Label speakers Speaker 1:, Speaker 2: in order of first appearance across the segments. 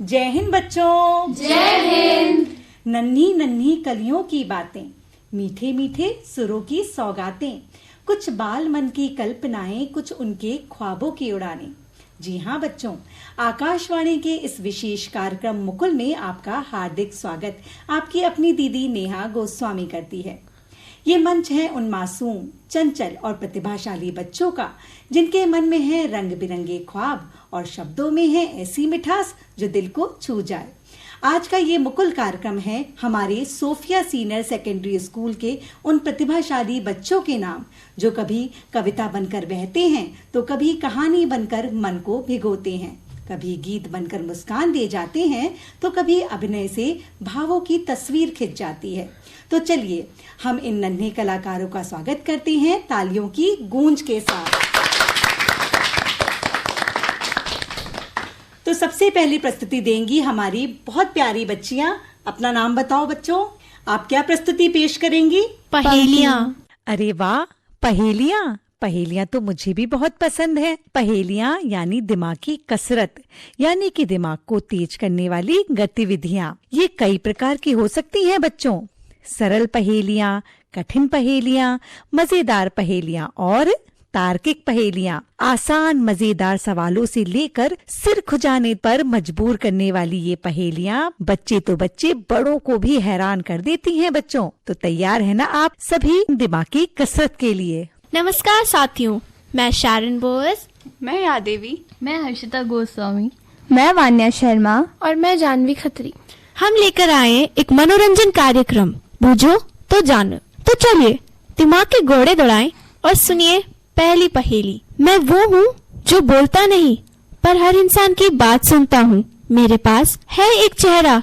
Speaker 1: जय हिंद बच्चों।
Speaker 2: जय हिंद।
Speaker 1: नन्ही नन्ही कलियों की बातें, मीठे मीठे सुरों की सौगातें, कुछ बाल मन की कल्पनाएं, कुछ उनके ख्वाबों की उड़ानें। जी हाँ बच्चों, आकाशवाणी के इस विशेष कार्यक्रम मुकुल में आपका हार्दिक स्वागत आपकी अपनी दीदी नेहा गोस्वामी करती है। ये मंच है उन मासूम, चंचल और प्रतिभाशाली बच्चों का जिनके मन में है रंग बिरंगे ख्वाब और शब्दों में है ऐसी मिठास जो दिल को छू जाए। आज का ये मुकुल कार्यक्रम है हमारे सोफिया सीनियर सेकेंडरी स्कूल के उन प्रतिभाशाली बच्चों के नाम जो कभी कविता बनकर बहते हैं तो कभी कहानी बनकर मन को भिगोते हैं, कभी गीत बनकर मुस्कान दे जाते हैं तो कभी अभिनय से भावों की तस्वीर खिंच जाती है। तो चलिए हम इन नन्हे कलाकारों का स्वागत करते हैं तालियों की गूंज के साथ। तो सबसे पहली प्रस्तुति देंगी हमारी बहुत प्यारी बच्चियां। अपना नाम बताओ बच्चों, आप क्या प्रस्तुति पेश करेंगी?
Speaker 3: पहेलियां।
Speaker 4: अरे वाह, पहेलियां। पहेलियां तो मुझे भी बहुत पसंद है। पहेलियां यानी दिमाग की कसरत, यानी कि दिमाग को तेज करने वाली गतिविधियां। ये कई प्रकार की हो सकती हैं बच्चों। सरल पहेलियां, कठिन पहेलियां, मजेदार पहेलियां और तार्किक पहेलियां। आसान मजेदार सवालों से लेकर सिर खुजाने पर मजबूर करने वाली ये पहेलियां बच्चे तो बच्चे बड़ों को भी हैरान कर देती हैं बच्चों। तो तैयार है ना आप सभी दिमागी कसरत के लिए?
Speaker 3: नमस्कार साथियों, मैं शारन बोस,
Speaker 2: मैं यादेवी,
Speaker 5: मैं हर्षिता गोस्वामी,
Speaker 6: मैं वान्या शर्मा
Speaker 7: और मैं जानवी खत्री।
Speaker 3: हम लेकर आए एक मनोरंजन कार्यक्रम, बूझो तो जानो। तो चलिए दिमाग के घोड़े दौड़ाएं और सुनिए पहली पहेली। मैं वो हूँ जो बोलता नहीं पर हर इंसान की बात सुनता हूँ। मेरे पास है एक चेहरा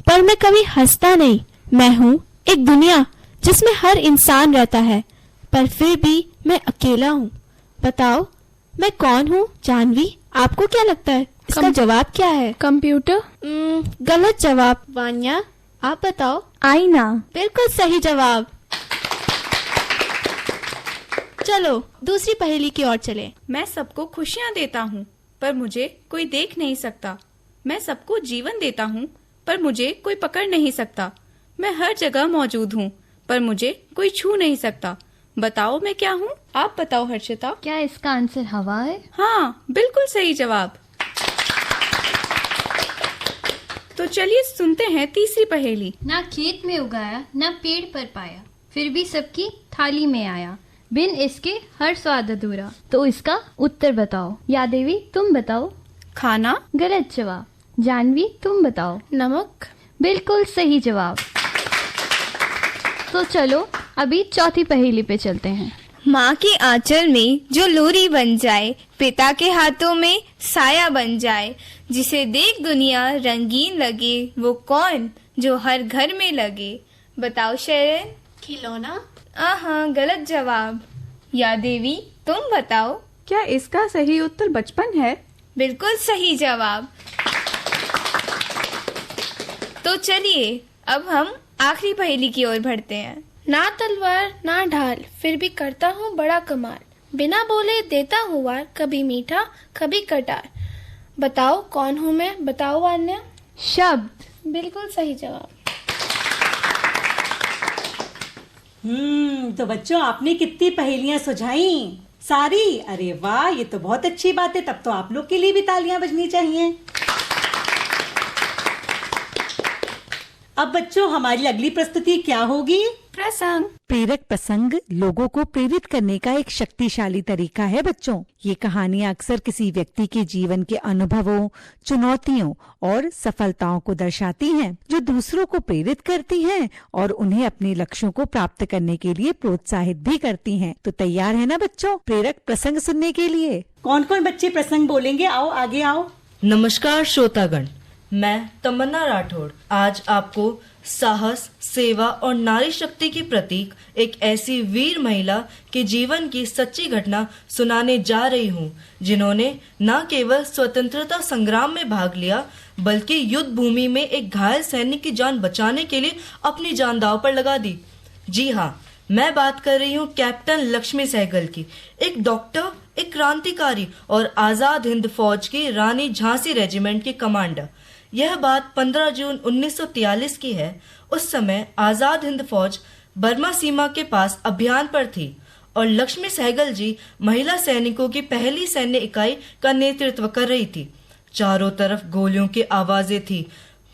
Speaker 3: पर मैं कभी हंसता नहीं। मैं हूँ एक दुनिया जिसमें हर इंसान रहता है पर फिर भी मैं अकेला हूँ। बताओ मैं कौन हूँ? जानवी, आपको क्या लगता है इसका जवाब क्या है?
Speaker 7: कंप्यूटर।
Speaker 3: गलत जवाब। वान्या, आप बताओ।
Speaker 6: आईना।
Speaker 3: बिल्कुल सही जवाब। चलो दूसरी पहेली की ओर चले।
Speaker 2: मैं सबको खुशियाँ देता हूँ पर मुझे कोई देख नहीं सकता। मैं सबको जीवन देता हूँ पर मुझे कोई पकड़ नहीं सकता। मैं हर जगह मौजूद हूँ पर मुझे कोई छू नहीं सकता। बताओ मैं क्या हूँ? आप बताओ हर्षिता।
Speaker 5: क्या इसका आंसर हवा है?
Speaker 2: हाँ, बिल्कुल सही जवाब। तो चलिए सुनते हैं तीसरी पहेली।
Speaker 5: ना खेत में उगाया, ना पेड़ पर पाया, फिर भी सबकी थाली में आया, बिन इसके हर स्वाद अधूरा। तो इसका उत्तर बताओ। यादेवी, तुम बताओ।
Speaker 2: खाना।
Speaker 5: गलत जवाब। जानवी, तुम बताओ।
Speaker 7: नमक।
Speaker 5: बिल्कुल सही जवाब। तो चलो अभी चौथी पहेली पे चलते हैं।
Speaker 8: माँ के आंचल में जो लोरी बन जाए, पिता के हाथों में साया बन जाए, जिसे देख दुनिया रंगीन लगे, वो कौन जो हर घर में लगे? बताओ शरण।
Speaker 3: खिलौना।
Speaker 8: गलत जवाब। यादेवी, तुम बताओ।
Speaker 7: क्या इसका सही उत्तर बचपन है?
Speaker 8: बिल्कुल सही जवाब। तो चलिए अब हम आखिरी पहेली की ओर बढ़ते हैं।
Speaker 7: ना तलवार ना ढाल, फिर भी करता हूँ बड़ा कमाल, बिना बोले देता हूँ वार, कभी मीठा कभी कटार। बताओ कौन हूँ मैं? बताओ वान्या।
Speaker 5: शब्द।
Speaker 7: बिल्कुल सही जवाब।
Speaker 1: तो बच्चों आपने कितनी पहेलियां सुझाई? सारी? अरे वाह, ये तो बहुत अच्छी बात है। तब तो आप लोग के लिए भी तालियां बजनी चाहिए। अब बच्चों हमारी अगली प्रस्तुति क्या होगी?
Speaker 7: प्रसंग।
Speaker 4: प्रेरक प्रसंग लोगों को प्रेरित करने का एक शक्तिशाली तरीका है बच्चों। ये कहानियाँ अक्सर किसी व्यक्ति के जीवन के अनुभवों, चुनौतियों और सफलताओं को दर्शाती हैं, जो दूसरों को प्रेरित करती हैं और उन्हें अपने लक्ष्यों को प्राप्त करने के लिए प्रोत्साहित भी करती हैं। तो तैयार है ना बच्चों प्रेरक प्रसंग सुनने के लिए?
Speaker 1: कौन कौन बच्चे प्रसंग बोलेंगे? आओ आगे आओ।
Speaker 9: नमस्कार श्रोतागण, मैं तमन्ना राठौड़ आज आपको साहस, सेवा और नारी शक्ति की प्रतीक एक ऐसी वीर महिला के जीवन की सच्ची घटना सुनाने जा रही हूँ, जिन्होंने न केवल स्वतंत्रता संग्राम में भाग लिया बल्कि युद्ध भूमि में एक घायल सैनिक की जान बचाने के लिए अपनी जान दांव पर लगा दी। जी हाँ, मैं बात कर रही हूँ कैप्टन लक्ष्मी सहगल की, एक डॉक्टर, एक क्रांतिकारी और आजाद हिंद फौज की रानी झांसी रेजिमेंट के कमांडर। यह बात 15 जून 1943 की है। उस समय आजाद हिंद फौज बर्मा सीमा के पास अभियान पर थी और लक्ष्मी सहगल जी महिला सैनिकों की पहली सैन्य इकाई का नेतृत्व कर रही थी। चारों तरफ गोलियों की आवाजें थी,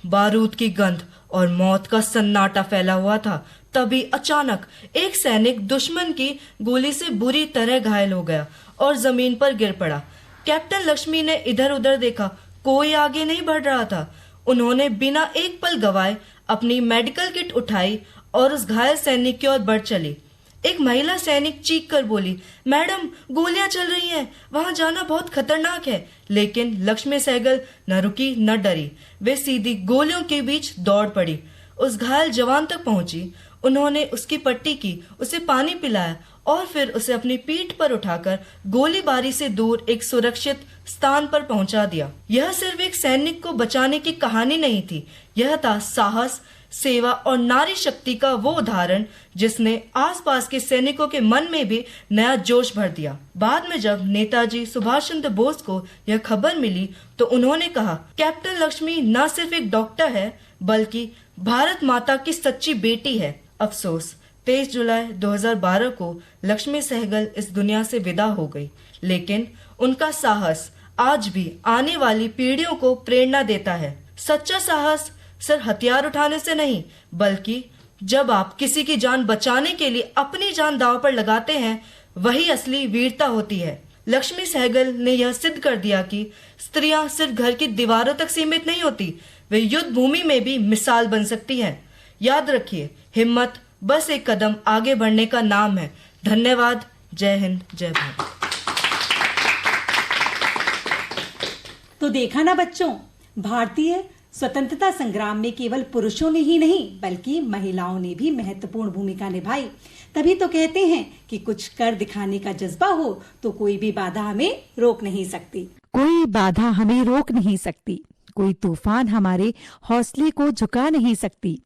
Speaker 9: बारूद की गंध और मौत का सन्नाटा फैला हुआ था। तभी अचानक एक सैनिक दुश्मन की गोली से बुरी तरह घायल हो गया और जमीन पर गिर पड़ा। कैप्टन लक्ष्मी ने इधर उधर देखा, कोई आगे नहीं बढ़ रहा था। उन्होंने बिना एक पल गवाए अपनी मेडिकल किट उठाई और उस घायल सैनिक की ओर बढ़ चली। एक महिला सैनिक चीख कर बोली, मैडम गोलियां चल रही हैं, वहां जाना बहुत खतरनाक है। लेकिन लक्ष्मी सहगल न रुकी न डरी, वे सीधी गोलियों के बीच दौड़ पड़ी, उस घायल जवान तक पहुंची। उन्होंने उसकी पट्टी की, उसे पानी पिलाया और फिर उसे अपनी पीठ पर उठाकर गोलीबारी से दूर एक सुरक्षित स्थान पर पहुंचा दिया। यह सिर्फ एक सैनिक को बचाने की कहानी नहीं थी, यह था साहस, सेवा और नारी शक्ति का वो उदाहरण जिसने आसपास के सैनिकों के मन में भी नया जोश भर दिया। बाद में जब नेताजी सुभाष चंद्र बोस को यह खबर मिली तो उन्होंने कहा, कैप्टन लक्ष्मी न सिर्फ एक डॉक्टर है बल्कि भारत माता की सच्ची बेटी है। अफसोस 23 जुलाई 2012 को लक्ष्मी सहगल इस दुनिया से विदा हो गई, लेकिन उनका साहस आज भी आने वाली पीढ़ियों को प्रेरणा देता है। सच्चा साहस सिर्फ हथियार उठाने से नहीं, बल्कि जब आप किसी की जान बचाने के लिए अपनी जान दांव पर लगाते हैं, वही असली वीरता होती है। लक्ष्मी सहगल ने यह सिद्ध कर दिया कि स्त्रियां सिर्फ घर की दीवारों तक सीमित नहीं होती, वे युद्ध भूमि में भी मिसाल बन सकती हैं। याद रखिए, हिम्मत बस एक कदम आगे बढ़ने का नाम है। धन्यवाद। जय हिंद, जय भारत।
Speaker 1: तो देखा ना बच्चों, भारतीय स्वतंत्रता संग्राम में केवल पुरुषों ने ही नहीं बल्कि महिलाओं ने भी महत्वपूर्ण भूमिका निभाई। तभी तो कहते हैं कि कुछ कर दिखाने का जज्बा हो तो कोई भी बाधा हमें रोक नहीं सकती।
Speaker 4: कोई बाधा हमें रोक नहीं सकती, कोई तूफान हमारे हौसले को झुका नहीं सकती।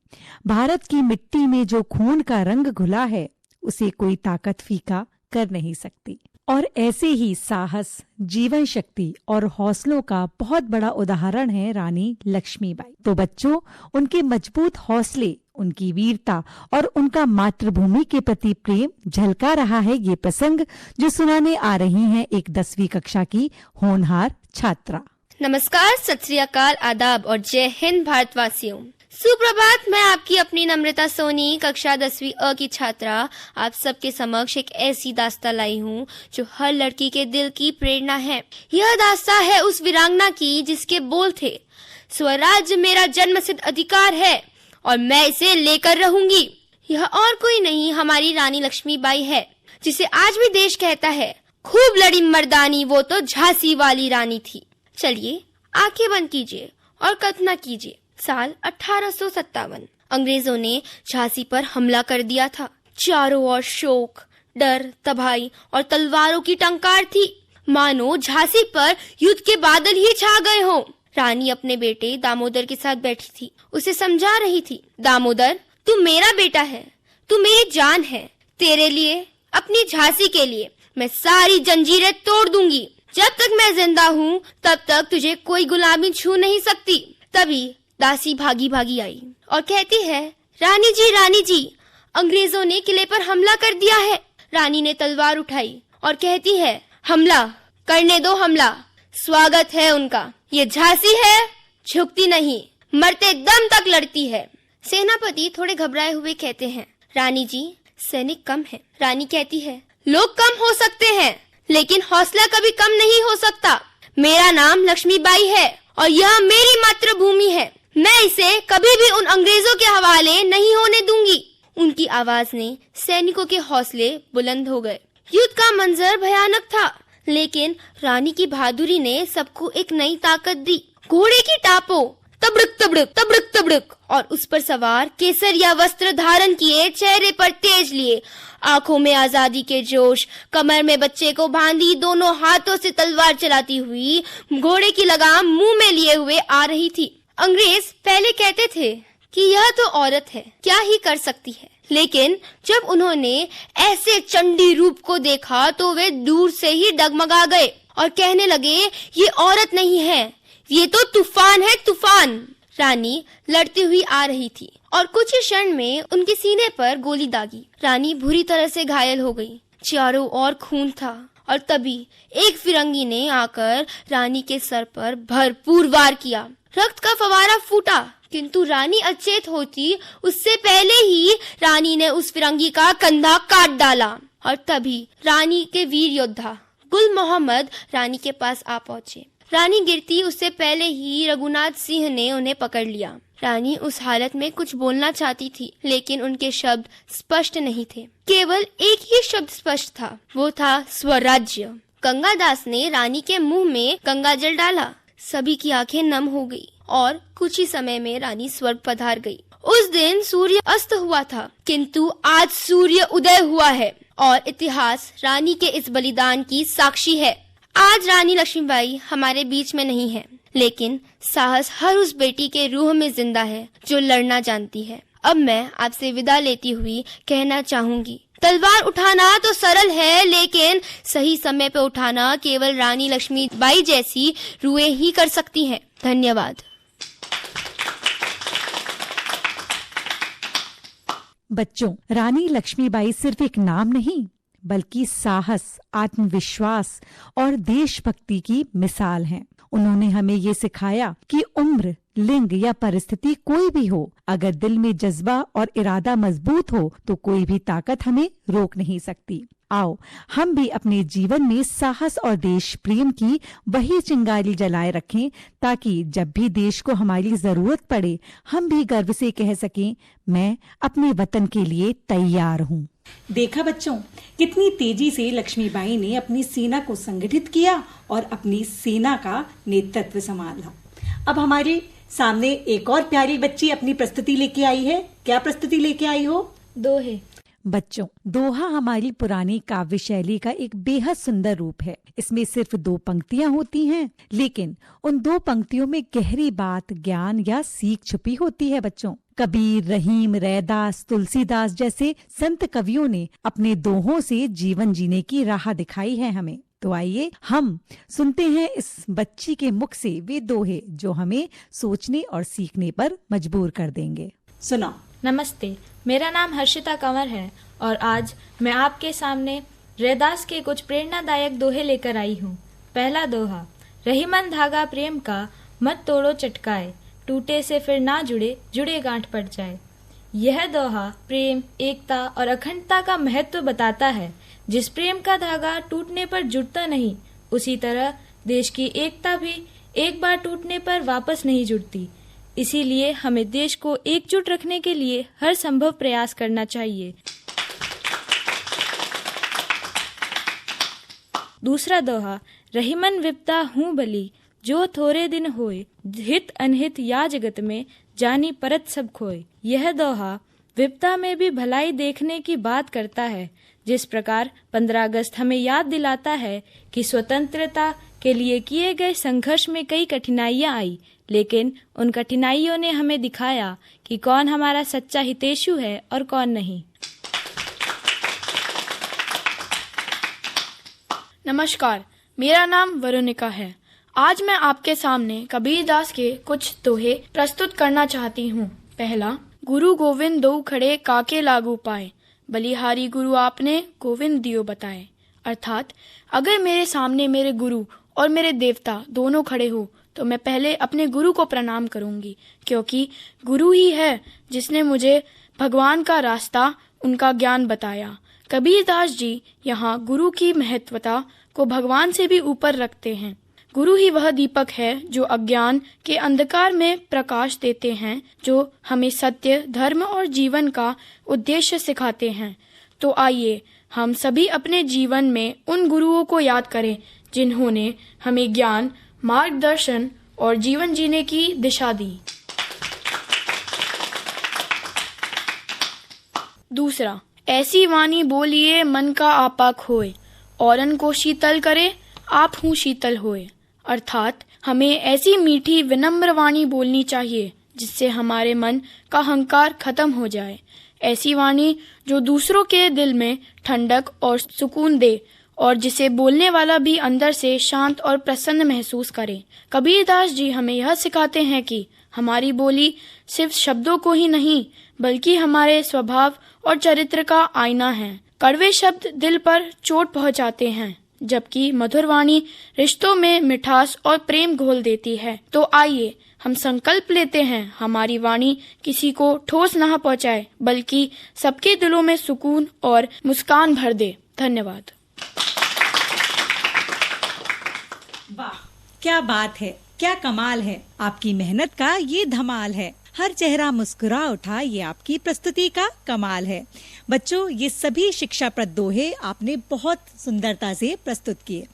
Speaker 4: भारत की मिट्टी में जो खून का रंग घुला है, उसे कोई ताकत फीका कर नहीं सकती। और ऐसे ही साहस, जीवन शक्ति और हौसलों का बहुत बड़ा उदाहरण है रानी लक्ष्मीबाई। तो बच्चों, उनके मजबूत हौसले, उनकी वीरता और उनका मातृभूमि के प्रति प्रेम झलका रहा है ये प्रसंग जो सुनाने आ रही हैं एक 10वीं कक्षा की होनहार छात्रा।
Speaker 10: नमस्कार, सत श्री अकाल, आदाब और जय हिंद भारतवासियों। सुप्रभात। मैं आपकी अपनी नम्रता सोनी, कक्षा 10वीं अ की छात्रा, आप सबके समक्ष एक ऐसी दास्तां लाई हूँ जो हर लड़की के दिल की प्रेरणा है। यह दास्तां है उस वीरांगना की जिसके बोल थे, स्वराज्य मेरा जन्मसिद्ध अधिकार है और मैं इसे लेकर रहूंगी। यह और कोई नहीं, हमारी रानी लक्ष्मीबाई है, जिसे आज भी देश कहता है, खूब लड़ी मर्दानी, वो तो झांसी वाली रानी थी। चलिए आंखें बंद कीजिए और कल्पना कीजिए, साल 1857 अंग्रेजों ने झांसी पर हमला कर दिया था। चारों ओर शोक, डर, तबाही और तलवारों की टंकार थी, मानो झांसी पर युद्ध के बादल ही छा गए हों। रानी अपने बेटे दामोदर के साथ बैठी थी, उसे समझा रही थी, दामोदर तू मेरा बेटा है, तू मेरी जान है, तेरे लिए, अपनी झांसी के लिए मैं सारी जंजीरें तोड़ दूंगी। जब तक मैं जिंदा हूँ तब तक तुझे कोई गुलामी छू नहीं सकती। तभी दासी भागी भागी आई और कहती है, रानी जी, अंग्रेजों ने किले पर हमला कर दिया है। रानी ने तलवार उठाई और कहती है, हमला करने दो, हमला, स्वागत है उनका। ये झांसी है, झुकती नहीं, मरते दम तक लड़ती है। सेनापति थोड़े घबराए हुए कहते हैं, रानी जी सैनिक कम है। रानी कहती है, लोग कम हो सकते हैं लेकिन हौसला कभी कम नहीं हो सकता। मेरा नाम लक्ष्मीबाई है और यह मेरी मातृभूमि है, मैं इसे कभी भी उन अंग्रेजों के हवाले नहीं होने दूंगी। उनकी आवाज ने सैनिकों के हौसले बुलंद हो गए। युद्ध का मंजर भयानक था, लेकिन रानी की बहादुरी ने सबको एक नई ताकत दी। घोड़े की टापों तब तबड़क तबड़क तबड़क तबड़क, और उस पर सवार केसरिया वस्त्र धारण किए, चेहरे पर तेज लिए, आंखों में आजादी के जोश, कमर में बच्चे को बांधी, दोनों हाथों से तलवार चलाती हुई, घोड़े की लगाम मुंह में लिए हुए आ रही थी। अंग्रेज पहले कहते थे कि यह तो औरत है, क्या ही कर सकती है, लेकिन जब उन्होंने ऐसे चंडी रूप को देखा तो वे दूर से ही डगमगा गए और कहने लगे, ये औरत नहीं है, ये तो तूफान है, तूफान। रानी लड़ती हुई आ रही थी और कुछ ही क्षण में उनके सीने पर गोली दागी। रानी बुरी तरह से घायल हो गई, चारों ओर खून था, और तभी एक फिरंगी ने आकर रानी के सर पर भरपूर वार किया। रक्त का फवारा फूटा, किंतु रानी अचेत होती उससे पहले ही रानी ने उस फिरंगी का कंधा काट डाला, और तभी रानी के वीर योद्धा गुल मोहम्मद रानी के पास आ पहुँचे। रानी गिरती उससे पहले ही रघुनाथ सिंह ने उन्हें पकड़ लिया। रानी उस हालत में कुछ बोलना चाहती थी, लेकिन उनके शब्द स्पष्ट नहीं थे। केवल एक ही शब्द स्पष्ट था, वो था स्वराज्य। गंगादास ने रानी के मुंह में गंगा जल डाला, सभी की आंखें नम हो गई और कुछ ही समय में रानी स्वर्ग पधार गई। उस दिन सूर्य अस्त हुआ था, किंतु आज सूर्य उदय हुआ है और इतिहास रानी के इस बलिदान की साक्षी है। आज रानी लक्ष्मीबाई हमारे बीच में नहीं है, लेकिन साहस हर उस बेटी के रूह में जिंदा है जो लड़ना जानती है। अब मैं आपसे विदा लेती हुई कहना चाहूंगी, तलवार उठाना तो सरल है, लेकिन सही समय पे उठाना केवल रानी लक्ष्मीबाई जैसी रूहें ही कर सकती हैं। धन्यवाद।
Speaker 4: बच्चों, रानी लक्ष्मीबाई सिर्फ एक नाम नहीं, बल्कि साहस, आत्मविश्वास और देशभक्ति की मिसाल हैं। उन्होंने हमें ये सिखाया कि उम्र, लिंग या परिस्थिति कोई भी हो, अगर दिल में जज्बा और इरादा मजबूत हो तो कोई भी ताकत हमें रोक नहीं सकती। आओ हम भी अपने जीवन में साहस और देश प्रेम की वही चिंगारी जलाए रखें, ताकि जब भी देश को हमारी जरूरत पड़े हम भी गर्व से कह सकें, मैं अपने वतन के लिए तैयार हूँ।
Speaker 1: देखा बच्चों, कितनी तेजी से लक्ष्मीबाई ने अपनी सेना को संगठित किया और अपनी सेना का नेतृत्व संभाला। अब हमारे सामने एक और प्यारी बच्ची अपनी प्रस्तुति लेके आई है। क्या प्रस्तुति लेके आई हो?
Speaker 6: दोहे।
Speaker 4: बच्चों, दोहा हमारी पुरानी काव्य शैली का एक बेहद सुंदर रूप है। इसमें सिर्फ 2 पंक्तियां होती हैं, लेकिन उन 2 पंक्तियों में गहरी बात, ज्ञान या सीख छुपी होती है। बच्चों, कबीर, रहीम, रैदास, तुलसीदास जैसे संत कवियों ने अपने दोहों से जीवन जीने की राह दिखाई है हमें। तो आइए हम सुनते हैं इस बच्ची के मुख से वे दोहे जो हमें सोचने और सीखने पर मजबूर कर देंगे।
Speaker 1: सुनाओ।
Speaker 6: नमस्ते, मेरा नाम हर्षिता कंवर है और आज मैं आपके सामने रैदास के कुछ प्रेरणादायक दोहे लेकर आई हूँ। पहला दोहा, रहीमन धागा प्रेम का, मत तोड़ो चटकाए, टूटे से फिर ना जुड़े, जुड़े गांठ पड़ जाए। यह दोहा प्रेम, एकता और अखंडता का महत्व बताता है। जिस प्रेम का धागा टूटने पर जुड़ता नहीं, उसी तरह देश की एकता भी एक बार टूटने पर वापस नहीं जुड़ती। इसीलिए हमें देश को एकजुट रखने के लिए हर संभव प्रयास करना चाहिए। दूसरा दोहा, रहीमन विपदा हूँ भली, जो थोड़े दिन होए, हित अनहित या जगत में, जानी परत सब खोए। यह दोहा विपदा में भी भलाई देखने की बात करता है। जिस प्रकार 15 अगस्त हमें याद दिलाता है कि स्वतंत्रता के लिए किए गए संघर्ष में कई कठिनाइयां आई, लेकिन उन कठिनाइयों ने हमें दिखाया कि कौन हमारा सच्चा हितैषी है और कौन नहीं।
Speaker 7: नमस्कार, मेरा नाम वरुणिका है। आज मैं आपके सामने कबीरदास के कुछ दोहे प्रस्तुत करना चाहती हूँ। पहला, गुरु गोविंद दो खड़े काके लागू पाए, बलिहारी गुरु आपने गोविंद दियो बताए। अर्थात अगर मेरे सामने मेरे गुरु और मेरे देवता दोनों खड़े हो तो मैं पहले अपने गुरु को प्रणाम करूंगी, क्योंकि गुरु ही है जिसने मुझे भगवान का रास्ता, उनका ज्ञान बताया। कबीरदास जी यहाँ गुरु की महत्वता को भगवान से भी ऊपर रखते हैं। गुरु ही वह दीपक है जो अज्ञान के अंधकार में प्रकाश देते हैं, जो हमें सत्य, धर्म और जीवन का उद्देश्य सिखाते हैं। तो आइए हम सभी अपने जीवन में उन गुरुओं को याद करें जिन्होंने हमें ज्ञान, मार्गदर्शन और जीवन जीने की दिशा दी। दूसरा, ऐसी वाणी बोलिए मन का आपा खोए, औरन को शीतल करे आप हूँ शीतल होए। अर्थात हमें ऐसी मीठी विनम्र वाणी बोलनी चाहिए जिससे हमारे मन का अहंकार खत्म हो जाए। ऐसी वाणी जो दूसरों के दिल में ठंडक और सुकून दे और जिसे बोलने वाला भी अंदर से शांत और प्रसन्न महसूस करे। कबीरदास जी हमें यह सिखाते हैं कि हमारी बोली सिर्फ शब्दों को ही नहीं बल्कि हमारे स्वभाव और चरित्र का आईना है। कड़वे शब्द दिल पर चोट पहुंचाते हैं जबकि मधुर वाणी रिश्तों में मिठास और प्रेम घोल देती है। तो आइए हम संकल्प लेते हैं हमारी वाणी किसी को ठोस न पहुंचाए बल्कि सबके दिलों में सुकून और मुस्कान भर दे। धन्यवाद।
Speaker 1: वाह, क्या बात है, क्या कमाल है। आपकी मेहनत का ये धमाल है। हर चेहरा मुस्कुरा उठा, ये आपकी प्रस्तुति का कमाल है। बच्चों, ये सभी शिक्षाप्रद दोहे आपने बहुत सुंदरता से प्रस्तुत किए।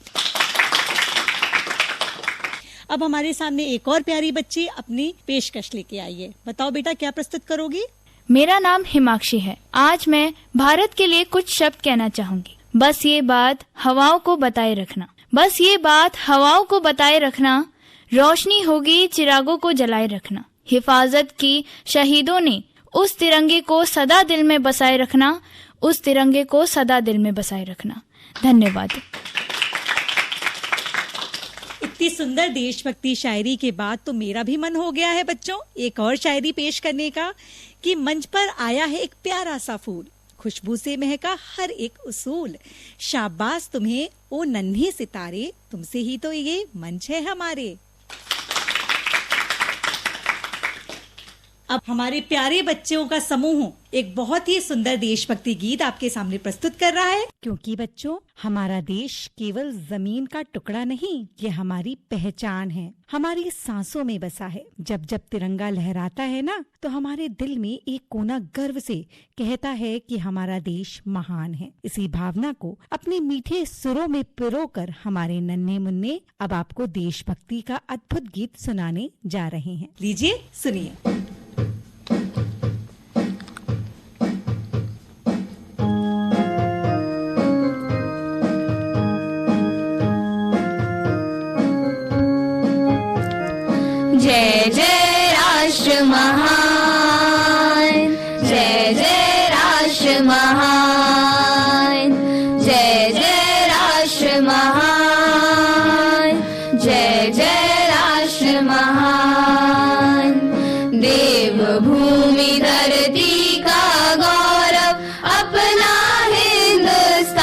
Speaker 1: अब हमारे सामने एक और प्यारी बच्ची अपनी पेशकश लेके आई है। बताओ बेटा, क्या प्रस्तुत करोगी?
Speaker 6: मेरा नाम हिमाक्षी है। आज मैं भारत के लिए कुछ शब्द कहना चाहूंगी। बस ये बात हवाओं को बताए रखना, बस ये बात हवाओं को बताए रखना, रोशनी होगी चिरागों को जलाए रखना। हिफाजत की शहीदों ने उस तिरंगे को सदा दिल में बसाए रखना, उस तिरंगे को सदा दिल में बसाए रखना। धन्यवाद।
Speaker 1: इतनी सुंदर देशभक्ति शायरी के बाद तो मेरा भी मन हो गया है बच्चों एक और शायरी पेश करने का कि मंच पर आया है एक प्यारा सा फूल, खुशबू से महका हर एक उसूल। शाबाश तुम्हें ओ नन्हे सितारे, तुमसे ही तो ये मंच है हमारे। अब हमारे प्यारे बच्चों का समूह एक बहुत ही सुंदर देशभक्ति गीत आपके सामने प्रस्तुत कर रहा है।
Speaker 4: क्योंकि बच्चों, हमारा देश केवल जमीन का टुकड़ा नहीं, ये हमारी पहचान है, हमारी सांसों में बसा है। जब जब तिरंगा लहराता है ना, तो हमारे दिल में एक कोना गर्व से कहता है कि हमारा देश महान है। इसी भावना को अपने मीठे सुरों में पिरोकर हमारे नन्हे मुन्ने अब आपको देशभक्ति का अद्भुत गीत सुनाने जा रहे हैं।
Speaker 1: लीजिए सुनिए।
Speaker 8: जय जय राष्ट्र महान, जय जय राष्ट्र महान, जय जय राष्ट्र महान, जय जय राष्ट्र महान। देवभूमि धरती का गौरव अपना हिंदुस्तान,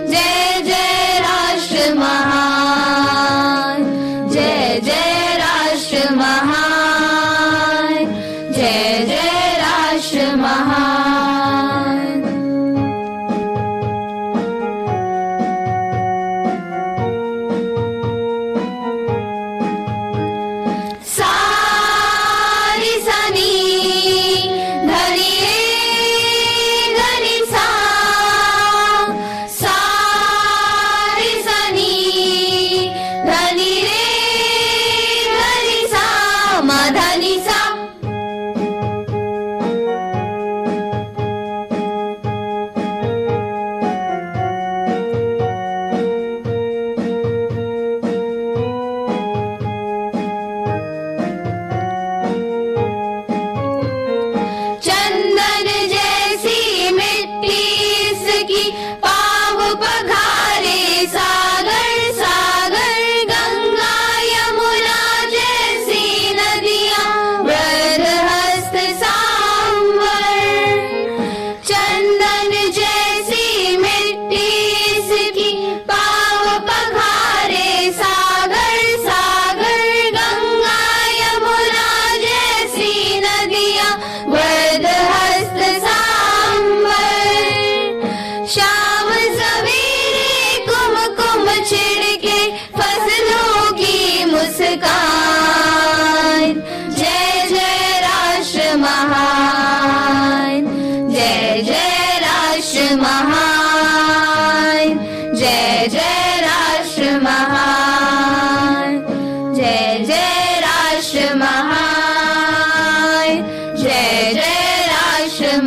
Speaker 8: जय जय राष्ट्र महान, जय जय राष्ट्र महान, जय जय राष्ट्र महान। सारी सनी धनी धनी सा, सारी सनी धनी रे धनी सा मा धनी सा। चंदन जैसी मिट्टी इसकी पाव पघारे सागर सागर, गंगा यमुना जैसी नदियां वृद्ध हस्त सांवर। चंदन जैसी मिट्टी इसकी पाव पघारे सागर सागर, गंगा यमुना जैसी नदियां वृद्ध हस्त सांवर। शाम सवेरे कुमकुम छिड़के फसलों की मुस्कान, जय जय राष्ट्र महान, जय जय राष्ट्र महान, जय जय राष्ट्र महान, जय जय राष्ट्र महान, जय जय राष्ट्र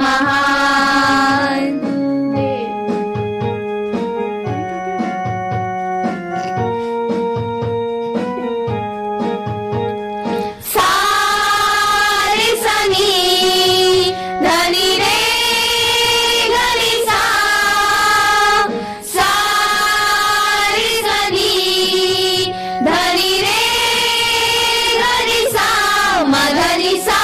Speaker 10: म ध नि सा।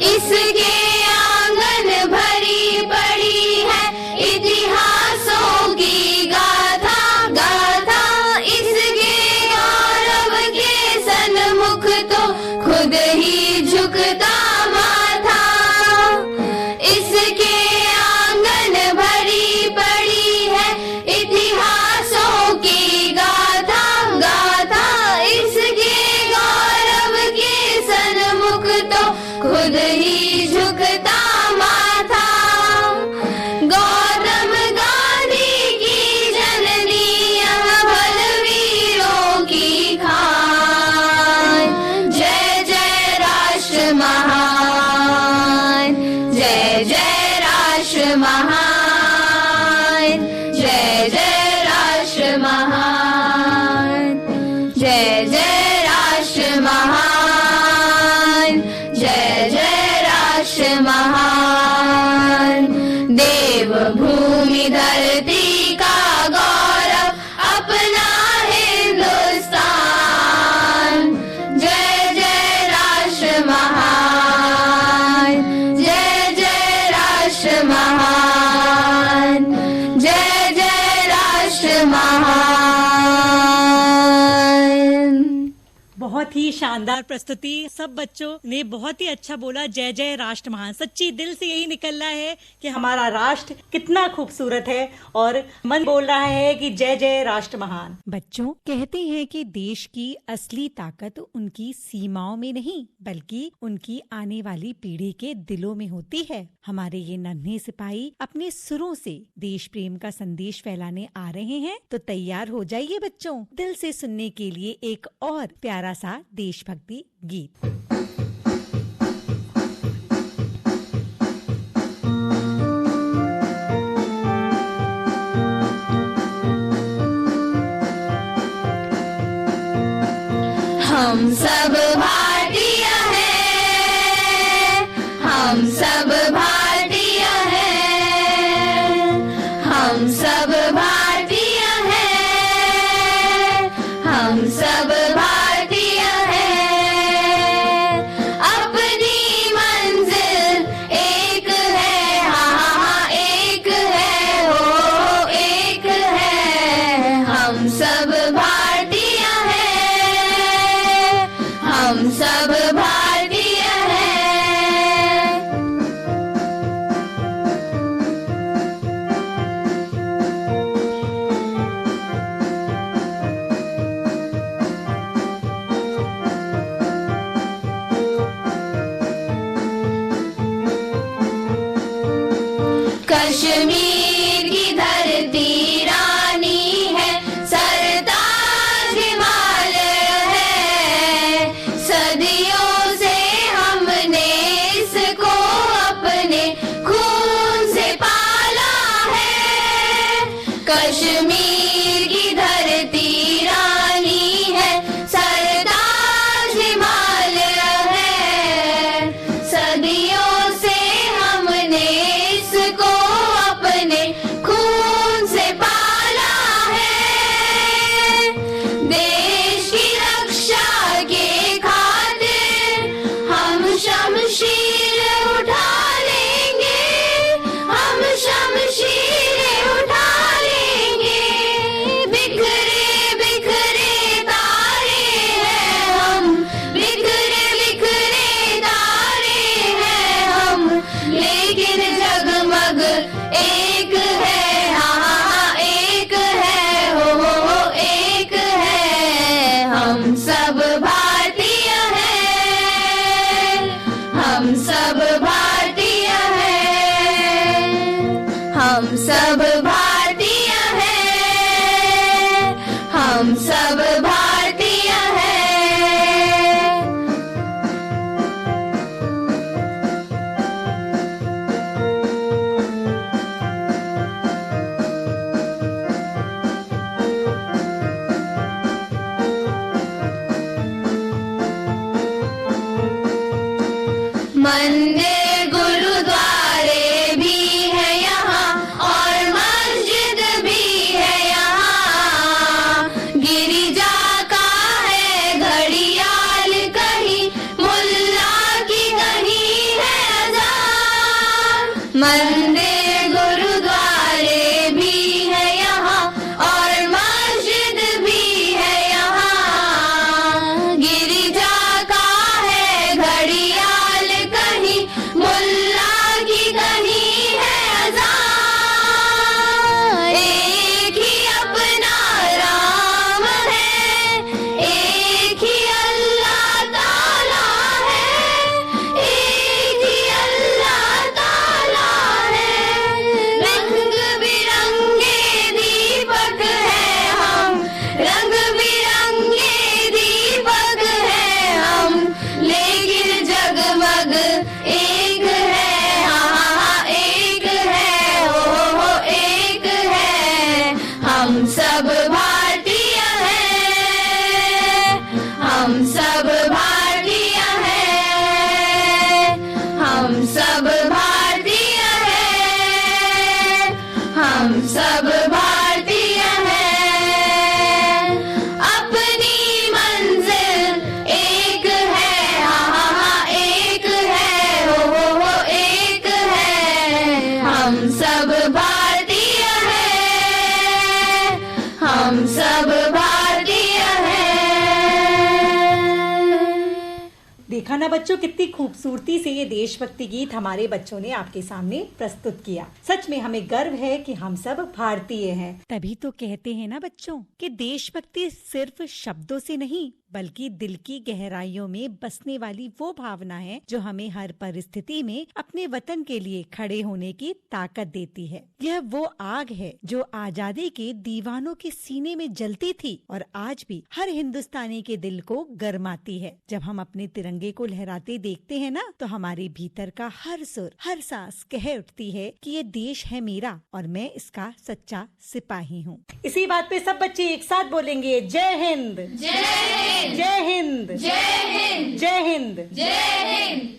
Speaker 10: इसके आंगन भरी पड़ी है इतिहासों की गाथा गाथा। इसके गौरव के सन्मुख तो खुद ही झुकता माथा। इसके आंगन भरी पड़ी है इतिहासों की गाथा गाथा। इसके गौरव के सन्मुख तो खुद ही झुकता माथा। गौतम गांधी की जननी यह बलवीरों की खान। जय जय राष्ट्र महान, जय जय राष्ट्र महान, जय जय राष्ट्र महान, जय जय राष्ट्र महान, जय जय राष्ट्र महान। देव भूमि धरती का गौरव अपना हिंदुस्तान। जय जय राष्ट्र महान, जय जय राष्ट्र महान, जय जय राष्ट्र महान।
Speaker 4: बहुत ही शानदार प्रस्तुति। सब बच्चों ने बहुत ही अच्छा बोला, जय जय राष्ट्र महान। सच्ची दिल से यही निकल रहा है कि हमारा राष्ट्र कितना खूबसूरत है और मन बोल रहा है कि जय जय राष्ट्र महान। बच्चों कहते हैं कि देश की असली ताकत उनकी सीमाओं में नहीं बल्कि उनकी आने वाली पीढ़ी के दिलों में होती है। हमारे ये नन्हे सिपाही अपने सुरों से देश प्रेम का संदेश फैलाने आ रहे हैं, तो तैयार हो जाइए बच्चों दिल से सुनने के लिए एक और प्यारा सा देशभक्ति गीत।
Speaker 10: हम सब भारतीय हैं, हम सब भारतीय हैं, हम सब भारतीय हैं, हम सब भारतीय हैं। अपनी मंजिल एक है, हाँ हाँ एक है, हो एक है। हम सब भारतीय हैं, हम सब भारतीय हैं। कश्मीर की धरती रानी है, सरताज हिमालय है। सदियों से हमने इसको अपने खून से पाला है। कश्मीर की धरती रानी है, सरताज हिमालय है। सदियों से हमने इसको अपने
Speaker 8: मंदिर गुरुद्वारे भी है यहाँ और मस्जिद भी है यहाँ। गिरिजा का है घड़ियाल कहीं, मुल्ला की कहीं है अजान। मंदिर गुरुद्वारे भी है यहाँ और मस्जिद भी है यहाँ। गिरिजा का है घड़ियाल कहीं, मुल्ला की कहीं है अजान। एक ही अपना राम है, एक ही अल्लाह ताला है, एक ही अल्लाह ताला है। रंग बिरंगे दीपक है हम, रंग बिरंगे दीपक है हम, लेकिन जगमग एक है, हाँ एक है, हो एक है। हम सब भारतीय हैं, हम सब भारतीय हैं, हम सब भारतीय हैं, हम सब भारतीय हैं। अपनी मंजिल एक है, हाँ एक है, हो एक है। हम सब भारतीय हैं, हम सब भारतीय हैं।
Speaker 1: देखा ना बच्चों, कितनी खूबसूरती से ये देशभक्ति गीत हमारे बच्चों ने आपके सामने प्रस्तुत किया। सच में हमें गर्व है कि हम सब भारतीय हैं।
Speaker 4: तभी तो कहते हैं ना बच्चों कि देशभक्ति सिर्फ शब्दों से नहीं बल्कि दिल की गहराइयों में बसने वाली वो भावना है जो हमें हर परिस्थिति में अपने वतन के लिए खड़े होने की ताकत देती है। यह वो आग है जो आजादी के दीवानों के सीने में जलती थी और आज भी हर हिंदुस्तानी के दिल को गरमाती है। जब हम अपने तिरंगे को लहराते देखते हैं ना तो हमारे भीतर का हर सुर हर सांस कह उठती है कि ये देश है मेरा और मैं इसका सच्चा सिपाही हूँ।
Speaker 1: इसी बात पे सब बच्चे एक साथ बोलेंगे, जय हिंद,
Speaker 8: जय हिंद,
Speaker 1: जय हिंद,
Speaker 8: जय हिंद,
Speaker 1: जय हिंद।
Speaker 8: जय हिंद।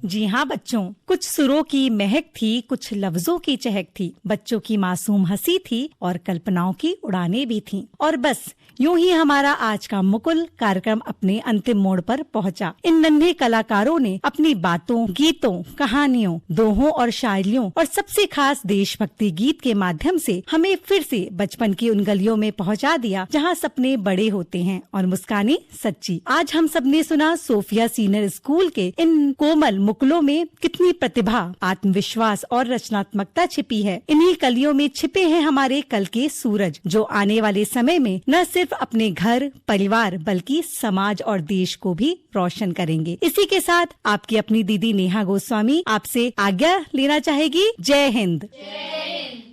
Speaker 4: जी हाँ बच्चों, कुछ सुरों की महक थी, कुछ लफ्जों की चहक थी, बच्चों की मासूम हंसी थी और कल्पनाओं की उड़ानें भी थीं। और बस यूं ही हमारा आज का मुकुल कार्यक्रम अपने अंतिम मोड़ पर पहुंचा। इन नन्हे कलाकारों ने अपनी बातों, गीतों, कहानियों, दोहों और शायरियों और सबसे खास देशभक्ति गीत के माध्यम से हमें फिर से बचपन की उन गलियों में पहुंचा दिया जहां सपने बड़े होते हैं और मुस्कानें सच्ची। आज हम सबने सुना सोफिया सीनियर स्कूल के इन कोमल मुकुलों में कितनी प्रतिभा, आत्मविश्वास और रचनात्मकता छिपी है। इन्हीं कलियों में छिपे हैं हमारे कल के सूरज जो आने वाले समय में न सिर्फ अपने घर, परिवार बल्कि समाज और देश को भी रोशन करेंगे। इसी के साथ आपकी अपनी दीदी नेहा गोस्वामी आपसे आज्ञा लेना चाहेगी। जय हिंद।
Speaker 8: जय हिंद।